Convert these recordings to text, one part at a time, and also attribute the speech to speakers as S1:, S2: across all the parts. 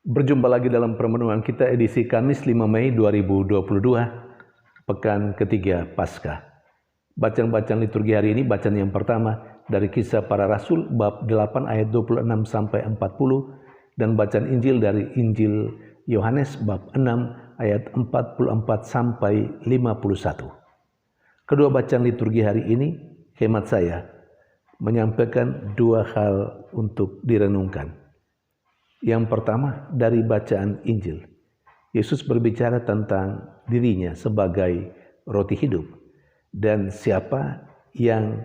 S1: Berjumpa lagi dalam permenungan kita edisi Kamis 5 Mei 2022, pekan ketiga Paskah. Bacaan-bacaan liturgi hari ini, bacaan yang pertama dari Kisah Para Rasul bab 8 ayat 26 sampai 40 dan bacaan Injil dari Injil Yohanes bab 6 ayat 44 sampai 51. Kedua bacaan liturgi hari ini, hemat saya, menyampaikan dua hal untuk direnungkan. Yang pertama dari bacaan Injil, Yesus berbicara tentang dirinya sebagai roti hidup dan siapa yang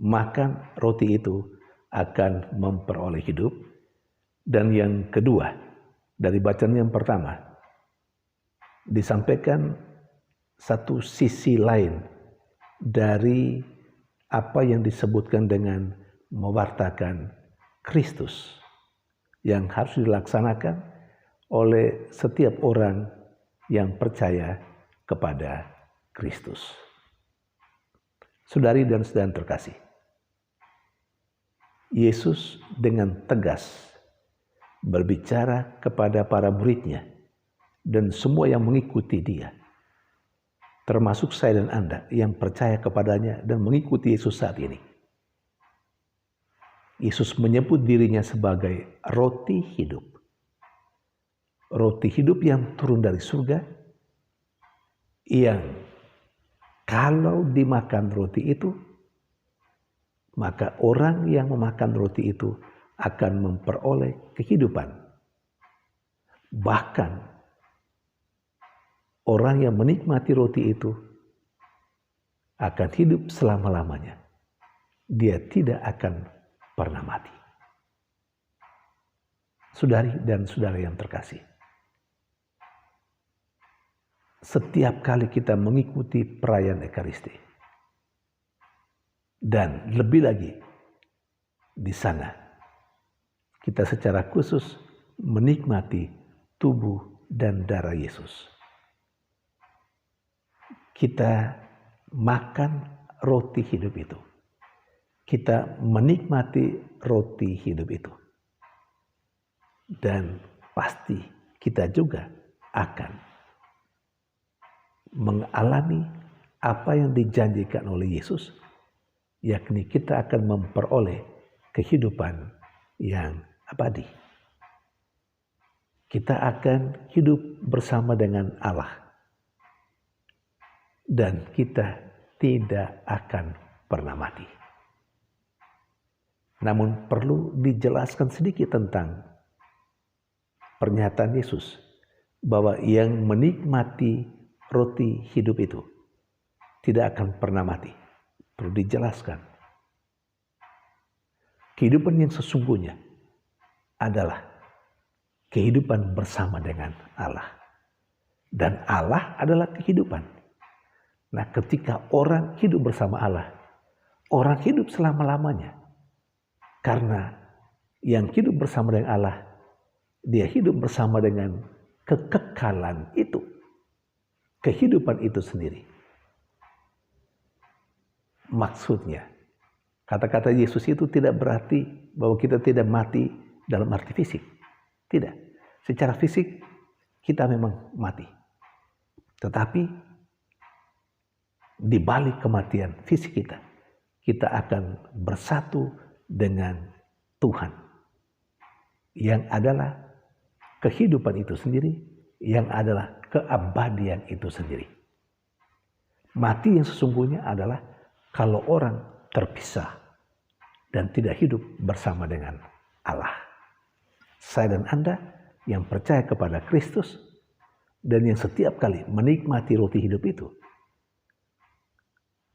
S1: makan roti itu akan memperoleh hidup. Dan yang kedua dari bacaan yang pertama disampaikan satu sisi lain dari apa yang disebutkan dengan mewartakan Kristus yang harus dilaksanakan oleh setiap orang yang percaya kepada Kristus. Saudari dan saudara terkasih, Yesus dengan tegas berbicara kepada para murid-Nya dan semua yang mengikuti Dia, termasuk saya dan Anda yang percaya kepadanya dan mengikuti Yesus saat ini. Yesus menyebut dirinya sebagai roti hidup. Roti hidup yang turun dari surga, yang kalau dimakan roti itu, maka orang yang memakan roti itu akan memperoleh kehidupan. Bahkan orang yang menikmati roti itu akan hidup selama-lamanya. Dia tidak akan pernah mati. Saudari dan saudara yang terkasih, setiap kali kita mengikuti perayaan Ekaristi, dan lebih lagi di sana kita secara khusus menikmati tubuh dan darah Yesus. Kita makan roti hidup itu. Kita menikmati roti hidup itu. Dan pasti kita juga akan mengalami apa yang dijanjikan oleh Yesus, yakni kita akan memperoleh kehidupan yang abadi. Kita akan hidup bersama dengan Allah. Dan kita tidak akan pernah mati. Namun perlu dijelaskan sedikit tentang pernyataan Yesus bahwa yang menikmati roti hidup itu tidak akan pernah mati. Perlu dijelaskan. Kehidupan yang sesungguhnya adalah kehidupan bersama dengan Allah. Dan Allah adalah kehidupan. Nah, ketika orang hidup bersama Allah, orang hidup selama-lamanya. Karena yang hidup bersama dengan Allah, dia hidup bersama dengan kekekalan itu. Kehidupan itu sendiri. Maksudnya, kata-kata Yesus itu tidak berarti bahwa kita tidak mati dalam arti fisik. Tidak. Secara fisik kita memang mati. Tetapi di balik kematian fisik kita akan bersatu dengan Tuhan. Yang adalah kehidupan itu sendiri, yang adalah keabadian itu sendiri. Mati yang sesungguhnya adalah kalau orang terpisah dan tidak hidup bersama dengan Allah. Saya dan Anda yang percaya kepada Kristus dan yang setiap kali menikmati roti hidup itu,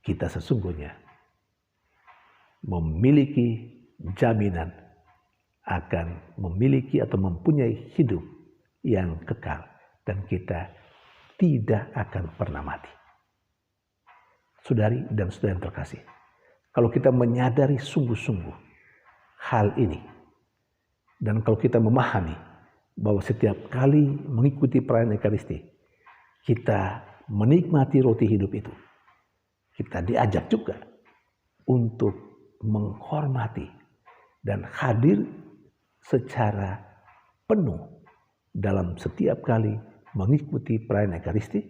S1: kita sesungguhnya memiliki jaminan akan memiliki atau mempunyai hidup yang kekal dan kita tidak akan pernah mati. Saudari dan saudara yang terkasih, kalau kita menyadari sungguh-sungguh hal ini dan kalau kita memahami bahwa setiap kali mengikuti perayaan Ekaristi kita menikmati roti hidup itu, kita diajak juga untuk menghormati dan hadir secara penuh dalam setiap kali mengikuti perayaan Ekaristi,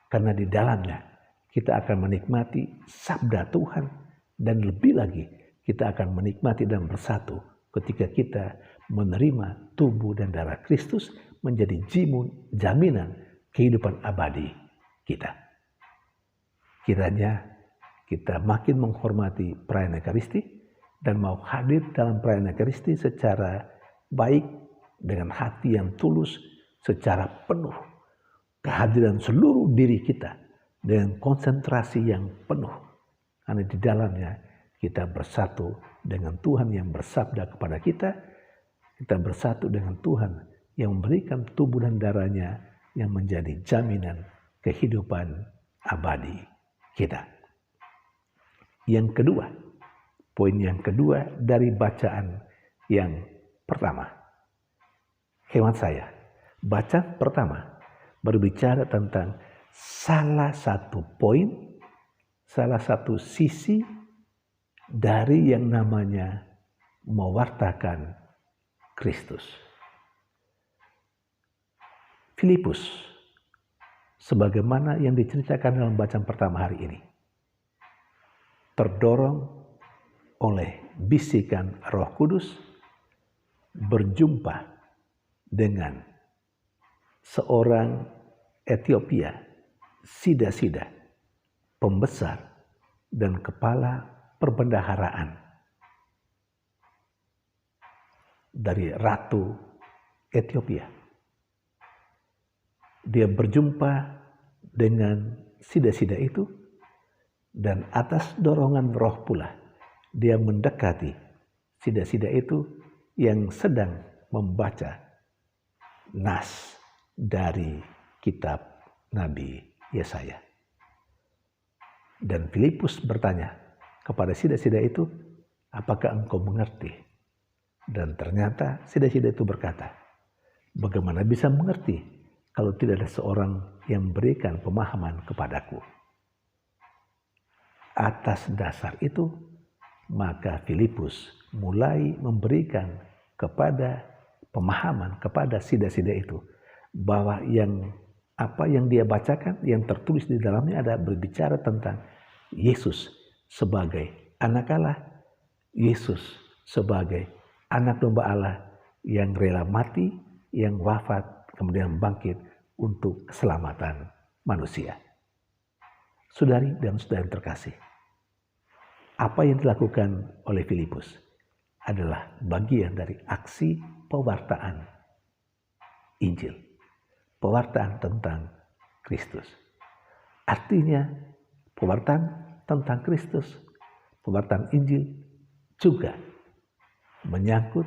S1: karena di dalamnya kita akan menikmati sabda Tuhan, dan lebih lagi kita akan menikmati dan bersatu ketika kita menerima tubuh dan darah Kristus menjadi jaminan kehidupan abadi kita. Kiranya kita makin menghormati perayaan Ekaristi dan mau hadir dalam perayaan Ekaristi secara baik, dengan hati yang tulus, secara penuh, kehadiran seluruh diri kita dengan konsentrasi yang penuh. Karena di dalamnya kita bersatu dengan Tuhan yang bersabda kepada kita, kita bersatu dengan Tuhan yang memberikan tubuh dan darahnya yang menjadi jaminan kehidupan abadi kita. Yang kedua, poin yang kedua dari bacaan yang pertama. Hemat saya, bacaan pertama berbicara tentang salah satu poin, salah satu sisi dari yang namanya mewartakan Kristus. Filipus, sebagaimana yang diceritakan dalam bacaan pertama hari ini, terdorong oleh bisikan Roh Kudus, berjumpa dengan seorang Ethiopia, Sida-Sida, pembesar dan kepala perbendaharaan dari Ratu Ethiopia. Dia berjumpa dengan Sida-Sida itu, dan atas dorongan roh pula dia mendekati Sida-Sida itu yang sedang membaca nas dari kitab Nabi Yesaya. Dan Filipus bertanya kepada Sida-Sida itu, apakah engkau mengerti? Dan ternyata Sida-Sida itu berkata, bagaimana bisa mengerti kalau tidak ada seorang yang memberikan pemahaman kepadaku? Atas dasar itu, maka Filipus mulai memberikan pemahaman kepada Sida-Sida itu, bahwa apa yang dia bacakan, yang tertulis di dalamnya ada berbicara tentang Yesus sebagai anak Allah, Yesus sebagai anak domba Allah yang rela mati, yang wafat, kemudian bangkit untuk keselamatan manusia. Saudari dan saudara yang terkasih, apa yang dilakukan oleh Filipus adalah bagian dari aksi pewartaan Injil, pewartaan tentang Kristus. Artinya pewartaan tentang Kristus, pewartaan Injil juga menyangkut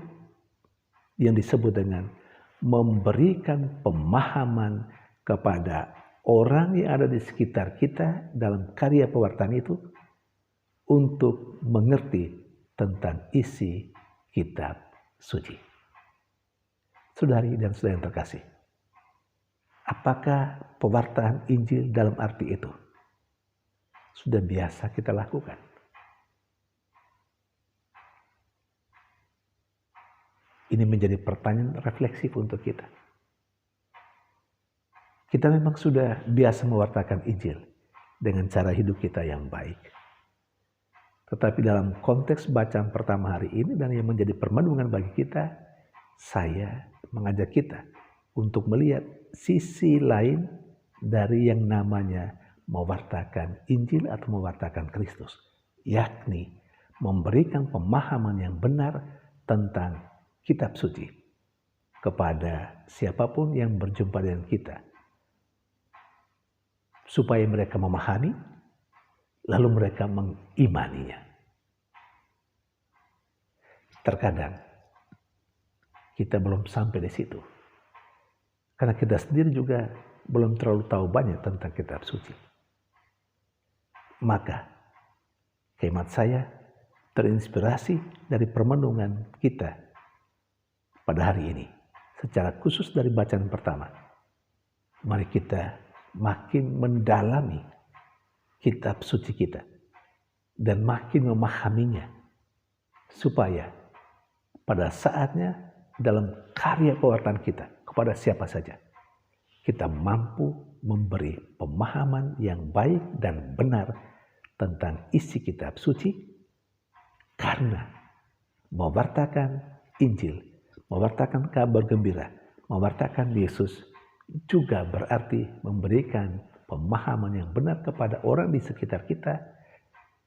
S1: yang disebut dengan memberikan pemahaman kepada orang yang ada di sekitar kita dalam karya pewartaan itu untuk mengerti tentang isi kitab suci. Saudari dan saudara yang terkasih, apakah pewartaan Injil dalam arti itu sudah biasa kita lakukan? Ini menjadi pertanyaan refleksif untuk kita. Kita memang sudah biasa mewartakan Injil dengan cara hidup kita yang baik. Tetapi dalam konteks bacaan pertama hari ini dan yang menjadi permenungan bagi kita, saya mengajak kita untuk melihat sisi lain dari yang namanya mewartakan Injil atau mewartakan Kristus, yakni memberikan pemahaman yang benar tentang kitab suci kepada siapapun yang berjumpa dengan kita, supaya mereka memahami, lalu mereka mengimaninya. Terkadang kita belum sampai di situ, karena kita sendiri juga belum terlalu tahu banyak tentang kitab suci. Maka hemat saya terinspirasi dari permenungan kita pada hari ini, secara khusus dari bacaan pertama. Mari kita makin mendalami kitab suci kita dan makin memahaminya, supaya pada saatnya dalam karya pewartaan kita kepada siapa saja. Kita mampu memberi pemahaman yang baik dan benar tentang isi kitab suci karena mewartakan Injil, mewartakan kabar gembira, mewartakan Yesus juga berarti memberikan pemahaman yang benar kepada orang di sekitar kita,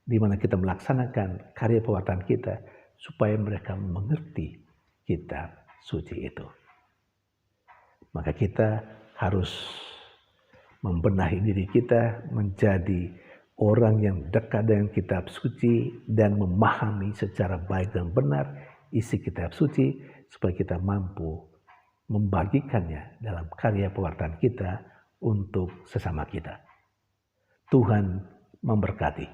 S1: di mana kita melaksanakan karya pewartaan kita, supaya mereka mengerti kitab suci itu. Maka kita harus membenahi diri kita menjadi orang yang dekat dengan kitab suci dan memahami secara baik dan benar isi kitab suci, supaya kita mampu membagikannya dalam karya pewartaan kita untuk sesama kita. Tuhan memberkati.